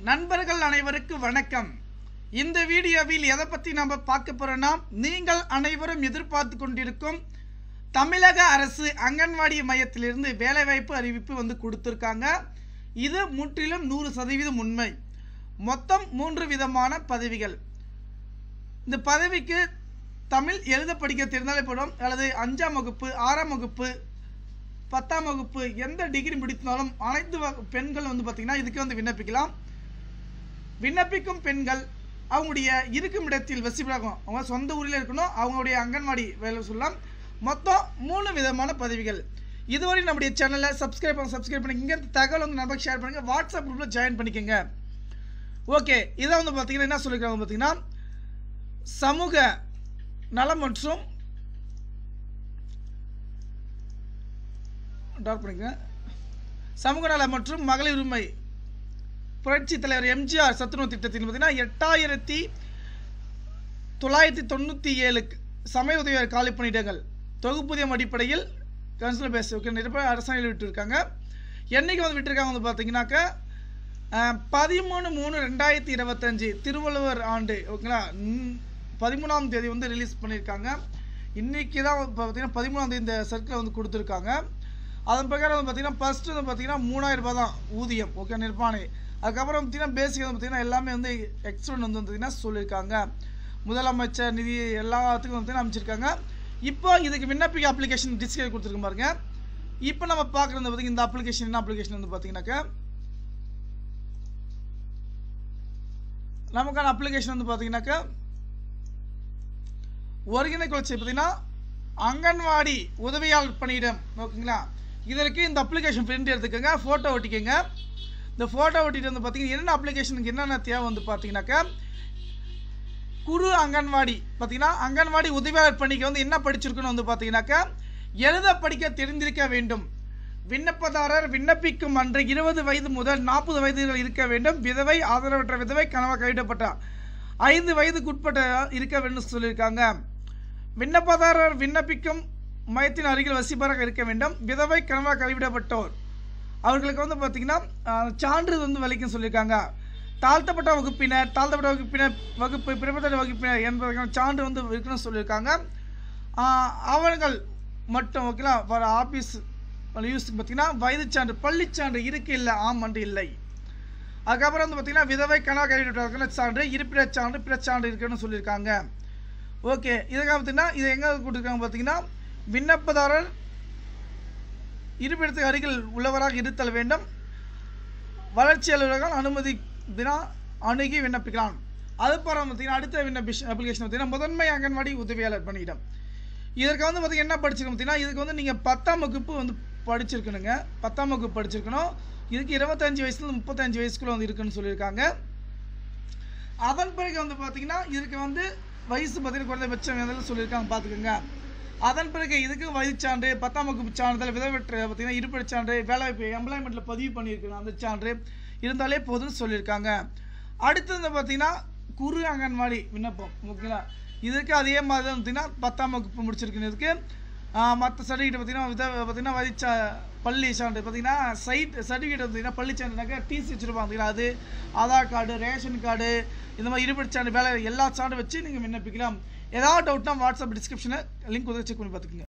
நண்பர்கள் அனைவருக்கும் வணக்கம். இந்த வீடியோவில் எதை பற்றி நம்ம பார்க்க போறோம்னா, நீங்கள் அனைவரும் எதிர்பார்த்து கொண்டிருக்கும் தமிழக அரசு அங்கன்வாடி மையத்திலிருந்து வேலைவாய்ப்பு அறிவிப்பு கொடுத்திருக்காங்க. இது முற்றிலும் 100% உண்மை. மொத்தம் 3 விதமான பதவிகள். இந்த பதவிக்கு தமிழ் எழுத படிக்க தெரிந்தாலே போதும், அல்லது 5ஆம் வகுப்பு 6ஆம் வகுப்பு 10ஆம் வகுப்பு எந்த டிகிரி முடித்தாலும் அனைத்து பெண்கள் பார்த்தீங்கன்னா இதுக்கு விண்ணப்பிக்கலாம். விண்ணப்பிக்கும் பெண்கள் அவங்களுடைய இருக்கும் இடத்தில் வசிப்பாகும், அவங்க சொந்த ஊரில் இருக்கணும், அவங்களுடைய அங்கன்வாடி வேலை சொல்லலாம். மொத்தம் 3 விதமான பதவிகள். இதுவரை நம்முடைய சேனலை சப்ஸ்கிரைப் பண்ணி இங்கே தகவல் நம்பருக்கு ஷேர் பண்ணுங்கள். வாட்ஸ்அப் குரூப்பில் ஜாயின் பண்ணிக்கோங்க. ஓகே, இதை பார்த்தீங்கன்னா என்ன சொல்லியிருக்காங்க பார்த்தீங்கன்னா, சமூக நலம் மற்றும் சமூக நலம் மற்றும் மகளிர் உரிமை புரட்சி தலைவர் எம்ஜிஆர் சத்துணவு திட்டத்தின் பார்த்தீங்கன்னா 8997 சமய உதவியாளர் காலி பணியிடங்கள் தொகுப்பூதியம் அடிப்படையில் கன்சல் பேஸ் அரசாங்கம் விட்டுருக்காங்க. என்னைக்கு விட்டுருக்காங்க பார்த்தீங்கன்னாக்கா 13/3/2025 திருவள்ளுவர் ஆண்டு ஓகேங்களா, 13ஆம் தேதி ரிலீஸ் பண்ணியிருக்காங்க. இன்றைக்கி தான் பார்த்தீங்கன்னா 13ஆம் தேதி இந்த சர்க்கிள் கொடுத்துருக்காங்க. அதன் பிரகாரம் பார்த்தீங்கன்னா ஃபஸ்ட்டு பார்த்தீங்கன்னா 3000 ரூபாய் தான் ஊதியம் ஓகே நிற்பானே. அதுக்கப்புறம் பார்த்தீங்கன்னா பேசிக் பார்த்தீங்கன்னா எல்லாமே எக்ஸ்டெண்ட் பார்த்தீங்கன்னா சொல்லியிருக்காங்க. முதலமைச்சர் நிதி எல்லாத்துக்கும் பார்த்தீங்கன்னா அமைச்சிருக்காங்க. இப்போ இதுக்கு விண்ணப்பிக்க அப்ளிகேஷன் டிஸ்கிரைப் கொடுத்துருக்க பாருங்க. இப்போ நம்ம பார்க்குறது பார்த்தீங்கன்னா இந்த அப்ளிகேஷன் என்ன அப்ளிகேஷன் பார்த்தீங்கன்னாக்கா, நமக்கான அப்ளிகேஷன் பார்த்தீங்கன்னாக்கா ஒருங்கிணைக்க வச்சு பார்த்தீங்கன்னா அங்கன்வாடி உதவியாளர் பணியிடம் ஓகேங்களா. இதற்கு இந்த அப்ளிகேஷன் பிரிண்ட் எடுத்துக்கோங்க, ஃபோட்டோ ஒட்டிக்கோங்க. இந்த ஃபோட்டோ ஒட்டிட்டு பார்த்தீங்கன்னா என்னென்ன அப்ளிகேஷனுக்கு என்னென்ன தேவை பார்த்தீங்கன்னாக்கா, குறு அங்கன்வாடி பார்த்தீங்கன்னா அங்கன்வாடி உதவியாளர் பணிக்கு என்ன படிச்சிருக்கணும் பார்த்தீங்கன்னாக்கா, எழுத படிக்க தெரிந்திருக்க வேண்டும். விண்ணப்பதாரர் விண்ணப்பிக்கும் அன்று 20 வயது முதல் 40 வயது இருக்க வேண்டும். விதவை, ஆதரவற்ற விதவை, கணவன் கைவிடப்பட்ட 5 வயதுக்குட்பட்ட இருக்க வேண்டும் சொல்லியிருக்காங்க. விண்ணப்பதாரர் விண்ணப்பிக்கும் மையத்தின் அருகில் வசிப்பவராக இருக்க வேண்டும். விதவை, கணவன் கைவிடப்பட்டோர் அவர்களுக்கு பார்த்தீங்கன்னா சான்று வலிக்கும் சொல்லியிருக்காங்க. தாழ்த்தப்பட்ட வகுப்பினர் வகுப்பு பிற்பட்ட வகுப்பினர் என்பதற்கான சான்று இருக்குன்னு சொல்லியிருக்காங்க. அவர்கள் மட்டும் ஓகேங்களா ஃபார் ஆஃபீஸ் யூஸ் பார்த்தீங்கன்னா வயது சான்று பள்ளிச்சான்று இருக்கு இல்லை ஆம் அன்று இல்லை. அதுக்கப்புறம் பார்த்தீங்கன்னா விதவை, கணவன் கைவிடப்பட்டவர்களுக்கான சான்று, இருப்பிடச் சான்று, பிறச்சான்று இருக்குன்னு சொல்லியிருக்காங்க. ஓகே, இதுக்காக பார்த்தீங்கன்னா இது எங்கே கொடுத்துருக்காங்க பார்த்தீங்கன்னா, விண்ணப்பதாரர் இருப்பிடத்துக்கு அருகில் உள்ளவராக இருத்தல் வேண்டும். வளர்ச்சி அலுவலர்கள் அனுமதி அணுகி விண்ணப்பிக்கலாம். அது போகிற பார்த்தீங்கன்னா அடுத்த அப்ளிகேஷன் பார்த்தீங்கன்னா முதன்மை அங்கன்வாடி உதவியாளர் பணியிடம். இதற்கு பார்த்தீங்கன்னா என்ன படிச்சிருக்கோம் பார்த்தீங்கன்னா, இதுக்கு நீங்கள் 10ஆம் வகுப்பு படிச்சிருக்கணுங்க. 10ஆம் வகுப்பு படிச்சிருக்கணும். இதுக்கு 25 வயசுலேருந்து 35 வயசுக்குள்ளே இருக்குன்னு சொல்லியிருக்காங்க. அதன் பிறகு பார்த்தீங்கன்னா இதுக்கு வயசு பார்த்தீங்கன்னா குறைந்தபட்சம் சொல்லியிருக்காங்க பார்த்துக்கோங்க. அதன் பிறகு இதுக்கு வயது சான்று, 10ஆம் வகுப்பு சான்றிதழ், விதவற்ற பார்த்தீங்கன்னா இருப்பிடச் சான்று, வேலைவாய்ப்பு எம்ப்ளாய்மெண்ட்டில் பதிவு பண்ணியிருக்கணும் அந்த சான்று இருந்தாலே போதும்னு சொல்லியிருக்காங்க. அடுத்தது பார்த்தீங்கன்னா குறு அங்கன்வாடி விண்ணப்பம் ஓகேங்களா. இதுக்கு அதே மாதிரி தான் பார்த்தீங்கன்னா 10ஆம் வகுப்பு முடிச்சிருக்குன்னு இதுக்கு மற்ற சர்டிஃபிகேட் பார்த்தீங்கன்னா வயது பள்ளி சான்று பார்த்தீங்கன்னா சர்டிஃபிகேட் பார்த்தீங்கன்னா பள்ளி சான்றுனாக்கா டிசி வச்சுருப்பாங்க பார்த்தீங்கன்னா, அது ஆதார் கார்டு, ரேஷன் கார்டு, இந்த மாதிரி இருப்பிடச் சான்று, வேலை எல்லா சான்று வச்சு நீங்கள் விண்ணப்பிக்கலாம். ஏதாவது டவுட்னா வாட்ஸ்அப் டிஸ்கிரிப்ஷனில் லிங்க் செக் பண்ணி பார்த்துக்குங்க.